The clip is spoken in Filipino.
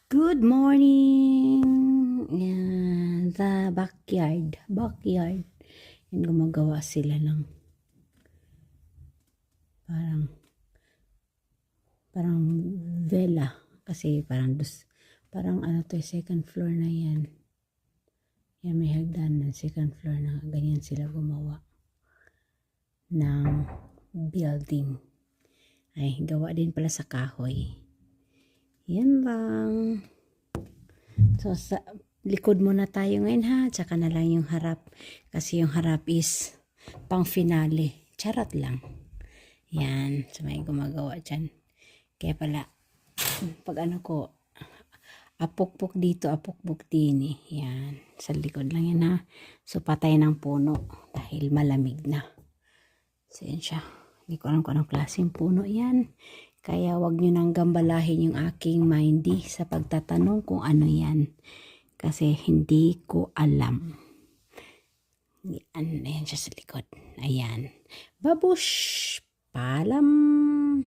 Good morning! Yan, sa backyard. Yan, gumagawa sila ng parang parang vela. Kasi parang ano to, second floor na yan. Yan, may hagdanan, second floor na. Ganyan sila gumawa ng building. Ay, gawa din pala sa kahoy. Yan lang. So, sa likod muna tayo ngayon ha. Tsaka na lang yung harap. Kasi yung harap is pang finale. Charot lang. Yan. So, may gumagawa dyan. Kaya pala, pag ano ko, apukpuk dito, apukpuk din eh. Yan. Sa likod lang yan ha. So, patay ng puno. Dahil malamig na. So, yan siya. Hindi ko alam kung anong klaseng puno yan. Kaya wag nyo nang gambalahin yung aking mindy sa pagtatanong kung ano yan. Kasi hindi ko alam. Yan, ayan siya sa likod. Ayan. Babush! Paalam!